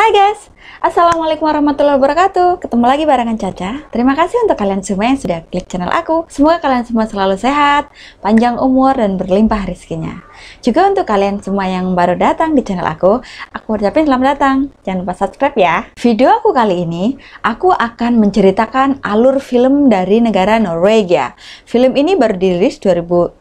Hai guys, Assalamualaikum warahmatullahi wabarakatuh. Ketemu lagi barengan Caca. Terima kasih untuk kalian semua yang sudah klik channel aku. Semoga kalian semua selalu sehat, panjang umur, dan berlimpah rezekinya. Juga untuk kalian semua yang baru datang di channel aku ucapin selamat datang. Jangan lupa subscribe ya. Video aku kali ini, aku akan menceritakan alur film dari negara Norwegia. Film ini baru dirilis 2020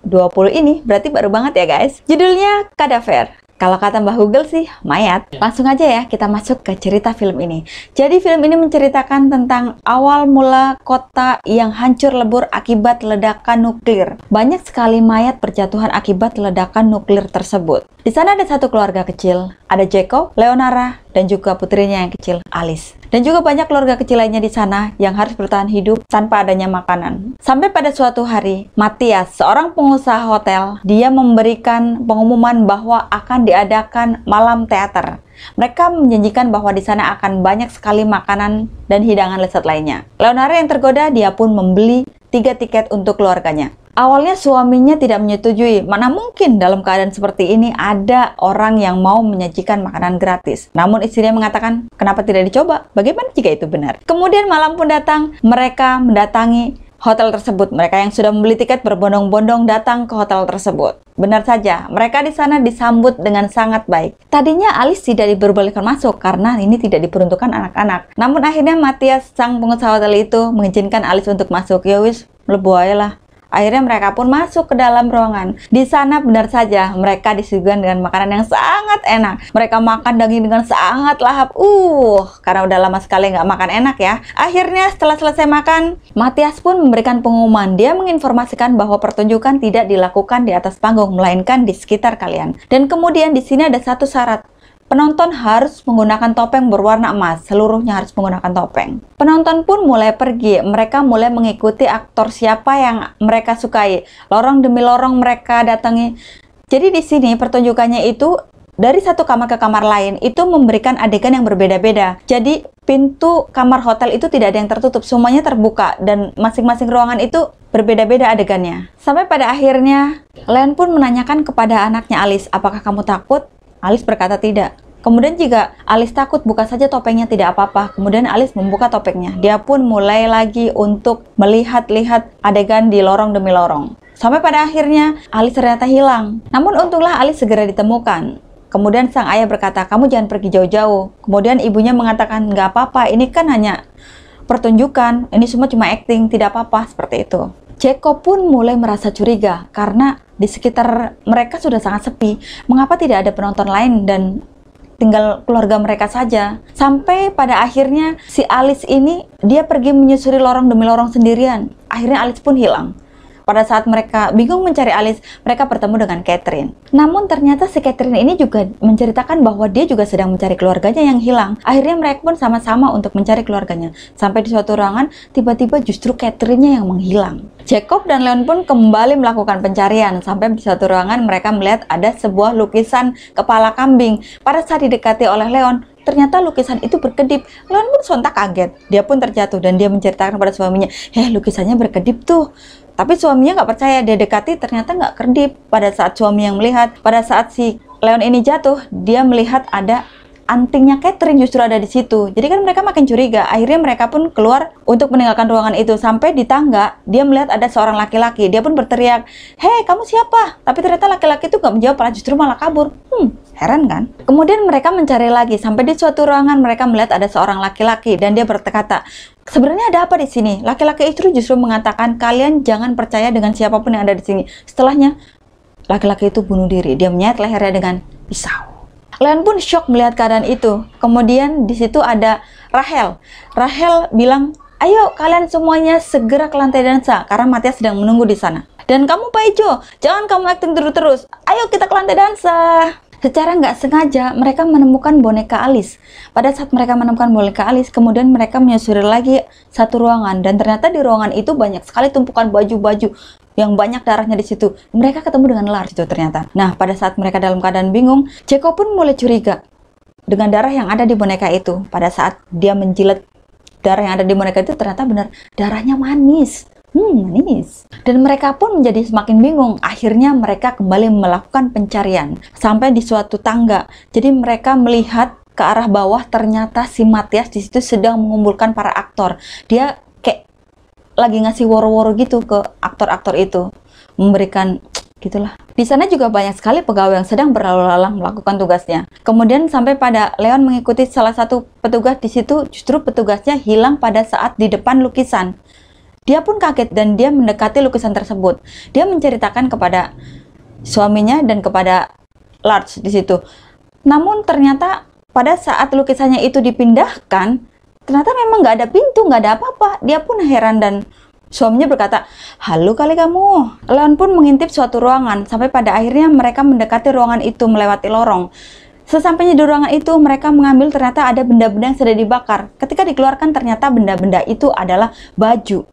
ini, berarti baru banget ya guys. Judulnya Kadaver. Kalau kata Mbah Google sih, mayat. Langsung aja ya, kita masuk ke cerita film ini. Jadi film ini menceritakan tentang awal mula kota yang hancur lebur akibat ledakan nuklir. Banyak sekali mayat berjatuhan akibat ledakan nuklir tersebut. Di sana ada satu keluarga kecil, ada Jacob, Leonara, dan juga putrinya yang kecil, Alice. Dan juga banyak keluarga kecil lainnya di sana yang harus bertahan hidup tanpa adanya makanan. Sampai pada suatu hari, Matthias, seorang pengusaha hotel, dia memberikan pengumuman bahwa akan diadakan malam teater. Mereka menjanjikan bahwa di sana akan banyak sekali makanan dan hidangan lezat lainnya. Leonara yang tergoda, dia pun membeli 3 tiket untuk keluarganya. Awalnya suaminya tidak menyetujui, mana mungkin dalam keadaan seperti ini ada orang yang mau menyajikan makanan gratis. Namun istrinya mengatakan, kenapa tidak dicoba? Bagaimana jika itu benar? Kemudian malam pun datang, mereka mendatangi hotel tersebut. Mereka yang sudah membeli tiket berbondong-bondong datang ke hotel tersebut. Benar saja, mereka di sana disambut dengan sangat baik. Tadinya Alice tidak diperbolehkan masuk karena ini tidak diperuntukkan anak-anak. Namun akhirnya Matthias, sang pengusaha hotel itu, mengizinkan Alice untuk masuk. Ya wis, mlebu ae lah. Akhirnya mereka pun masuk ke dalam ruangan. Di sana benar saja mereka disuguhkan dengan makanan yang sangat enak. Mereka makan daging dengan sangat lahap. Karena udah lama sekali nggak makan enak ya. Akhirnya setelah selesai makan, Matthias pun memberikan pengumuman. Dia menginformasikan bahwa pertunjukan tidak dilakukan di atas panggung, melainkan di sekitar kalian. Dan kemudian di sini ada satu syarat. Penonton harus menggunakan topeng berwarna emas, seluruhnya harus menggunakan topeng. Penonton pun mulai pergi, mereka mulai mengikuti aktor siapa yang mereka sukai. Lorong demi lorong mereka datangi. Jadi di sini pertunjukannya itu dari satu kamar ke kamar lain, itu memberikan adegan yang berbeda-beda. Jadi pintu kamar hotel itu tidak ada yang tertutup, semuanya terbuka dan masing-masing ruangan itu berbeda-beda adegannya. Sampai pada akhirnya, Leon pun menanyakan kepada anaknya Alice, apakah kamu takut? Alice berkata tidak. Kemudian jika Alice takut, buka saja topengnya, tidak apa-apa. Kemudian Alice membuka topengnya. Dia pun mulai lagi untuk melihat-lihat adegan di lorong demi lorong. Sampai pada akhirnya Alice ternyata hilang. Namun untunglah Alice segera ditemukan. Kemudian sang ayah berkata, kamu jangan pergi jauh-jauh. Kemudian ibunya mengatakan, nggak apa-apa, ini kan hanya pertunjukan. Ini semua cuma acting, tidak apa-apa, seperti itu. Jacob pun mulai merasa curiga karena di sekitar mereka sudah sangat sepi. Mengapa tidak ada penonton lain dan tinggal keluarga mereka saja? Sampai pada akhirnya si Alice ini dia pergi menyusuri lorong demi lorong sendirian. Akhirnya Alice pun hilang. Pada saat mereka bingung mencari Alice, mereka bertemu dengan Catherine. Namun ternyata si Catherine ini juga menceritakan bahwa dia juga sedang mencari keluarganya yang hilang. Akhirnya mereka pun sama-sama untuk mencari keluarganya. Sampai di suatu ruangan, tiba-tiba justru Catherine-nya yang menghilang. Jacob dan Leon pun kembali melakukan pencarian. Sampai di suatu ruangan mereka melihat ada sebuah lukisan kepala kambing. Pada saat didekati oleh Leon, ternyata lukisan itu berkedip. Leon pun sontak kaget. Dia pun terjatuh dan dia menceritakan pada suaminya, lukisannya berkedip tuh. Tapi suaminya nggak percaya, dia dekati ternyata nggak kedip. Pada saat suami yang melihat, pada saat si Leon ini jatuh, dia melihat ada antingnya Catherine justru ada di situ. Jadi kan mereka makin curiga. Akhirnya mereka pun keluar untuk meninggalkan ruangan itu. Sampai di tangga, dia melihat ada seorang laki-laki. Dia pun berteriak, hei kamu siapa? Tapi ternyata laki-laki itu nggak menjawab, justru malah kabur. Heran kan? Kemudian mereka mencari lagi. Sampai di suatu ruangan mereka melihat ada seorang laki-laki dan dia berkata, sebenarnya ada apa di sini? Laki-laki itu justru mengatakan, kalian jangan percaya dengan siapapun yang ada di sini. Setelahnya, laki-laki itu bunuh diri. Dia menyayat lehernya dengan pisau. Leon pun shock melihat keadaan itu. Kemudian di situ ada Rachel. Rachel bilang, ayo kalian semuanya segera ke lantai dansa karena Matthias sedang menunggu di sana. Dan kamu Pak Ijo, jangan kamu acting terus-terus. Ayo kita ke lantai dansa. Secara nggak sengaja mereka menemukan boneka Alice. Pada saat mereka menemukan boneka Alice, kemudian mereka menyusuri lagi satu ruangan dan ternyata di ruangan itu banyak sekali tumpukan baju-baju yang banyak darahnya di situ. Mereka ketemu dengan Lars itu ternyata. Nah, pada saat mereka dalam keadaan bingung, Jacob pun mulai curiga dengan darah yang ada di boneka itu. Pada saat dia menjilat darah yang ada di boneka itu, ternyata benar darahnya manis. Manis. Dan mereka pun menjadi semakin bingung. Akhirnya mereka kembali melakukan pencarian sampai di suatu tangga. Jadi mereka melihat ke arah bawah, ternyata si Matias di situ sedang mengumpulkan para aktor. Dia kayak lagi ngasih woro-woro gitu ke aktor-aktor itu, memberikan gitulah. Di sana juga banyak sekali pegawai yang sedang berlalu lalang melakukan tugasnya. Kemudian sampai pada Leon mengikuti salah satu petugas di situ, justru petugasnya hilang pada saat di depan lukisan. Dia pun kaget dan dia mendekati lukisan tersebut. Dia menceritakan kepada suaminya dan kepada Lars di situ. Namun ternyata pada saat lukisannya itu dipindahkan, ternyata memang nggak ada pintu, nggak ada apa-apa. Dia pun heran dan suaminya berkata, "Halo kali kamu." Leon pun mengintip suatu ruangan, sampai pada akhirnya mereka mendekati ruangan itu melewati lorong. Sesampainya di ruangan itu, mereka mengambil ternyata ada benda-benda yang sudah dibakar. Ketika dikeluarkan, ternyata benda-benda itu adalah baju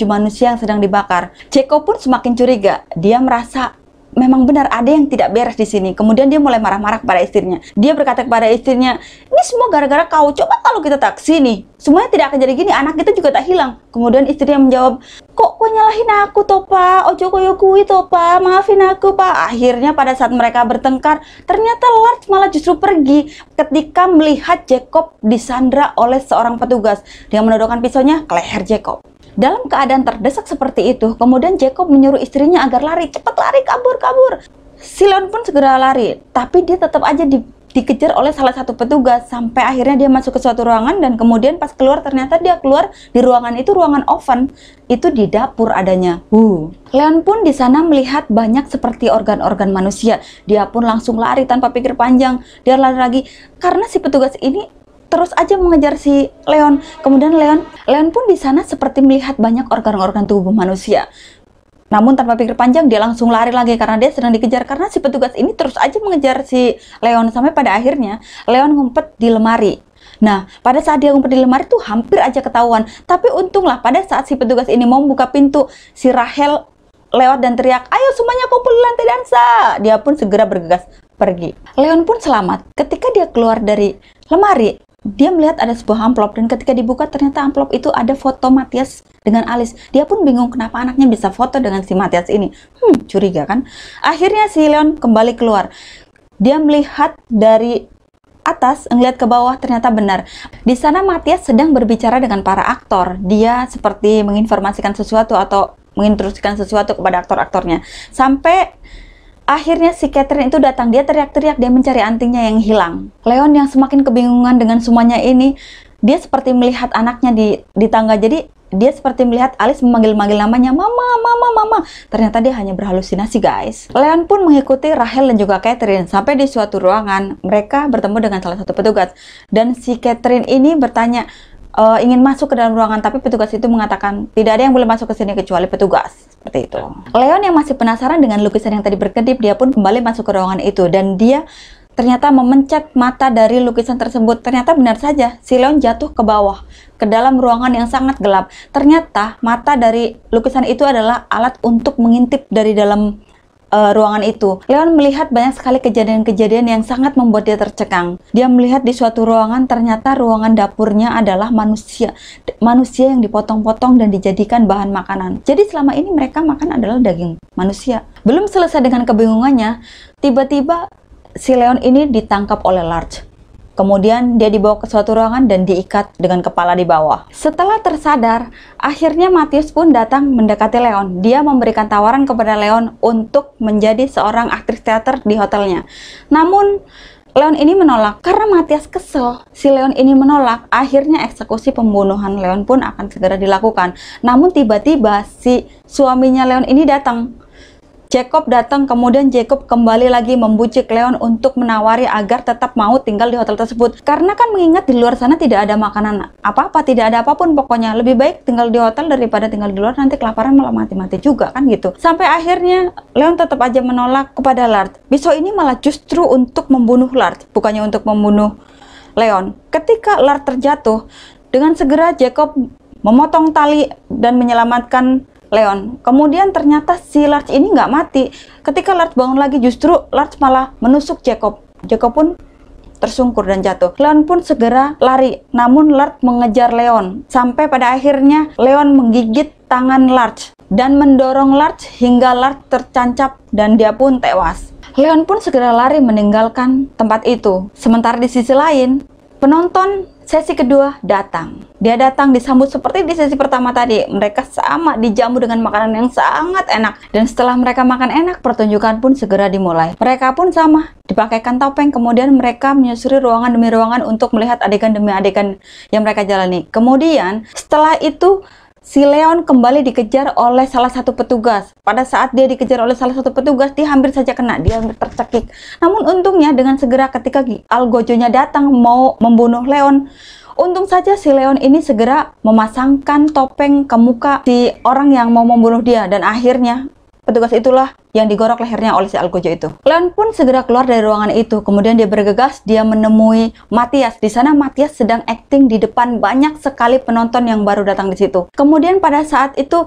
manusia yang sedang dibakar. Jacob pun semakin curiga. Dia merasa memang benar ada yang tidak beres di sini. Kemudian dia mulai marah-marah kepada istrinya. Dia berkata kepada istrinya, "Ini semua gara-gara kau. Coba kalau kita tak sini, semuanya tidak akan jadi gini. Anak kita juga tak hilang." Kemudian istrinya menjawab, "Kok kau nyalahin aku toh, Pak? Ojo koyo kui toh, Pak. Maafin aku, Pak." Akhirnya pada saat mereka bertengkar, ternyata Lars malah justru pergi ketika melihat Jacob disandra oleh seorang petugas. Dia menodongkan pisaunya ke leher Jacob. Dalam keadaan terdesak seperti itu, kemudian Jacob menyuruh istrinya agar lari, cepat lari, kabur. Si Leon pun segera lari, tapi dia tetap aja dikejar oleh salah satu petugas, sampai akhirnya dia masuk ke suatu ruangan dan kemudian pas keluar ternyata dia keluar di ruangan itu, ruangan oven, itu di dapur adanya. Leon pun di sana melihat banyak seperti organ-organ manusia. Dia pun langsung lari tanpa pikir panjang, dia lari lagi karena si petugas ini terus aja mengejar si Leon. Kemudian Leon pun di sana seperti melihat banyak organ-organ tubuh manusia. Namun tanpa pikir panjang dia langsung lari lagi karena dia sedang dikejar, karena si petugas ini terus aja mengejar si Leon sampai pada akhirnya Leon ngumpet di lemari. Nah, pada saat dia ngumpet di lemari tuh hampir aja ketahuan. Tapi untunglah pada saat si petugas ini mau buka pintu, si Rachel lewat dan teriak, "Ayo semuanya kumpul di lantai dansa." Dia pun segera bergegas pergi. Leon pun selamat. Ketika dia keluar dari lemari, dia melihat ada sebuah amplop dan ketika dibuka ternyata amplop itu ada foto Matias dengan Alice. Dia pun bingung kenapa anaknya bisa foto dengan si Matias ini. Curiga kan? Akhirnya si Leon kembali keluar. Dia melihat dari atas, ngelihat ke bawah, ternyata benar. Di sana Matias sedang berbicara dengan para aktor. Dia seperti menginformasikan sesuatu atau menginstruksikan sesuatu kepada aktor-aktornya. Sampai akhirnya si Catherine itu datang, dia teriak-teriak, dia mencari antingnya yang hilang. Leon yang semakin kebingungan dengan semuanya ini, dia seperti melihat anaknya di tangga. Jadi dia seperti melihat Alice memanggil-manggil namanya, "Mama." Ternyata dia hanya berhalusinasi, guys. Leon pun mengikuti Rachel dan juga Catherine sampai di suatu ruangan. Mereka bertemu dengan salah satu petugas dan si Catherine ini bertanya, ingin masuk ke dalam ruangan, tapi petugas itu mengatakan tidak ada yang boleh masuk ke sini kecuali petugas. Seperti itu. Leon yang masih penasaran dengan lukisan yang tadi berkedip, dia pun kembali masuk ke ruangan itu dan dia ternyata memencet mata dari lukisan tersebut. Ternyata benar saja, si Leon jatuh ke bawah, ke dalam ruangan yang sangat gelap. Ternyata mata dari lukisan itu adalah alat untuk mengintip dari dalam ruangan itu. Leon melihat banyak sekali kejadian-kejadian yang sangat membuat dia tercekang. Dia melihat di suatu ruangan, ternyata ruangan dapurnya adalah manusia yang dipotong-potong dan dijadikan bahan makanan. Jadi selama ini mereka makan adalah daging manusia. Belum selesai dengan kebingungannya, tiba-tiba si Leon ini ditangkap oleh Lars. Kemudian dia dibawa ke suatu ruangan dan diikat dengan kepala di bawah. Setelah tersadar, akhirnya Matias pun datang mendekati Leon. Dia memberikan tawaran kepada Leon untuk menjadi seorang aktris teater di hotelnya. Namun Leon ini menolak karena Matias kesel. Si Leon ini menolak, akhirnya eksekusi pembunuhan Leon pun akan segera dilakukan. Namun tiba-tiba si suaminya Leon ini datang. Jacob datang, kemudian Jacob kembali lagi membujuk Leon untuk menawari agar tetap mau tinggal di hotel tersebut. Karena kan mengingat di luar sana tidak ada makanan apa-apa, tidak ada apapun pokoknya. Lebih baik tinggal di hotel daripada tinggal di luar, nanti kelaparan malah mati-mati juga kan gitu. Sampai akhirnya Leon tetap aja menolak kepada Lars. Pisau ini malah justru untuk membunuh Lars, bukannya untuk membunuh Leon. Ketika Lars terjatuh, dengan segera Jacob memotong tali dan menyelamatkan Leon. Kemudian ternyata si Lars ini nggak mati. Ketika Lars bangun lagi, justru Lars malah menusuk Jacob. Jacob pun tersungkur dan jatuh. Leon pun segera lari, namun Lars mengejar Leon. Sampai pada akhirnya Leon menggigit tangan Lars dan mendorong Lars hingga Lars tercancap dan dia pun tewas. Leon pun segera lari meninggalkan tempat itu. Sementara di sisi lain, penonton sesi kedua datang. Dia datang disambut seperti di sesi pertama tadi. Mereka sama dijamu dengan makanan yang sangat enak. Dan setelah mereka makan enak, pertunjukan pun segera dimulai. Mereka pun sama, dipakaikan topeng. Kemudian mereka menyusuri ruangan demi ruangan untuk melihat adegan demi adegan yang mereka jalani. Kemudian setelah itu, si Leon kembali dikejar oleh salah satu petugas. Pada saat dia dikejar oleh salah satu petugas, dia hampir saja kena, dia hampir tercekik. Namun untungnya dengan segera ketika Algojo-nya datang mau membunuh Leon, untung saja si Leon ini segera memasangkan topeng ke muka si orang yang mau membunuh dia. Dan akhirnya petugas itulah yang digorok lehernya oleh si Algojo itu. Leon pun segera keluar dari ruangan itu. Kemudian dia bergegas, dia menemui Matias. Di sana Matias sedang acting di depan banyak sekali penonton yang baru datang di situ. Kemudian pada saat itu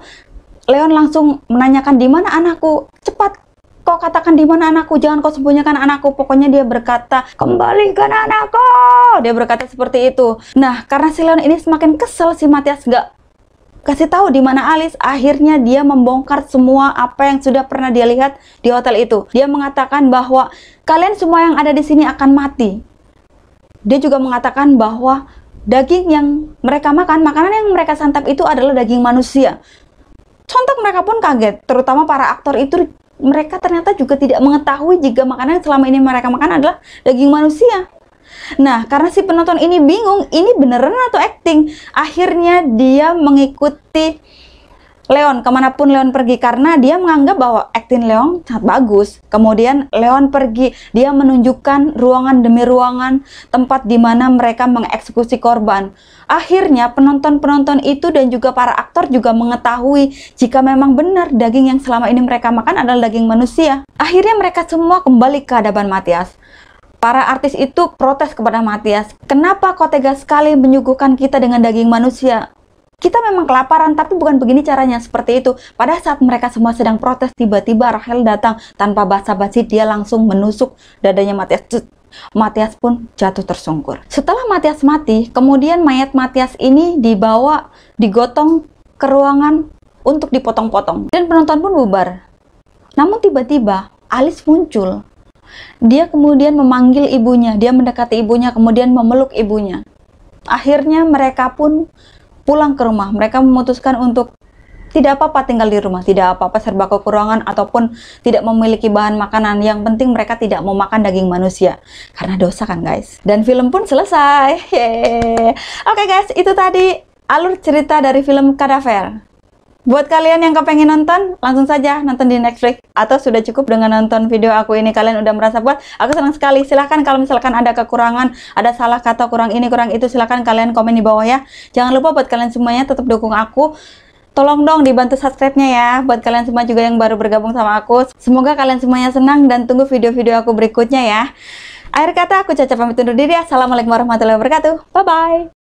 Leon langsung menanyakan, "Di mana anakku? Cepat kau katakan di mana anakku, jangan kau sembunyikan anakku." Pokoknya dia berkata, "Kembalikan anakku." Dia berkata seperti itu. Nah, karena si Leon ini semakin kesel, si Matias nggak kasih tahu di mana Alice. Akhirnya dia membongkar semua apa yang sudah pernah dia lihat di hotel itu. Dia mengatakan bahwa kalian semua yang ada di sini akan mati. Dia juga mengatakan bahwa daging yang mereka makan, makanan yang mereka santap itu adalah daging manusia. Sontak mereka pun kaget, terutama para aktor itu. Mereka ternyata juga tidak mengetahui jika makanan yang selama ini mereka makan adalah daging manusia. Nah, karena si penonton ini bingung, ini beneran atau acting? Akhirnya dia mengikuti Leon kemanapun Leon pergi, karena dia menganggap bahwa acting Leon sangat bagus. Kemudian Leon pergi, dia menunjukkan ruangan demi ruangan tempat di mana mereka mengeksekusi korban. Akhirnya penonton-penonton itu dan juga para aktor juga mengetahui jika memang benar daging yang selama ini mereka makan adalah daging manusia. Akhirnya mereka semua kembali ke hadapan Matias. Para artis itu protes kepada Matias, "Kenapa kau tega sekali menyuguhkan kita dengan daging manusia? Kita memang kelaparan, tapi bukan begini caranya." Seperti itu. Pada saat mereka semua sedang protes, tiba-tiba Rachel datang tanpa basa-basi. Dia langsung menusuk dadanya Matias. Matias pun jatuh tersungkur. Setelah Matias mati, kemudian mayat Matias ini dibawa, digotong ke ruangan untuk dipotong-potong. Dan penonton pun bubar. Namun tiba-tiba Alice muncul. Dia kemudian memanggil ibunya, dia mendekati ibunya, kemudian memeluk ibunya. Akhirnya mereka pun pulang ke rumah. Mereka memutuskan untuk tidak apa-apa tinggal di rumah, tidak apa-apa serba kekurangan ataupun tidak memiliki bahan makanan. Yang penting mereka tidak mau makan daging manusia, karena dosa kan guys. Dan film pun selesai. Oke guys, itu tadi alur cerita dari film Cadaver. Buat kalian yang kepengen nonton, langsung saja nonton di Netflix. Atau sudah cukup dengan nonton video aku ini, kalian udah merasa puas, aku senang sekali. Silahkan kalau misalkan ada kekurangan, ada salah kata, kurang ini, kurang itu, silahkan kalian komen di bawah ya. Jangan lupa buat kalian semuanya tetap dukung aku. Tolong dong dibantu subscribe-nya ya, buat kalian semua juga yang baru bergabung sama aku. Semoga kalian semuanya senang dan tunggu video-video aku berikutnya ya. Akhir kata, aku Caca pamit undur diri. Assalamualaikum warahmatullahi wabarakatuh. Bye-bye.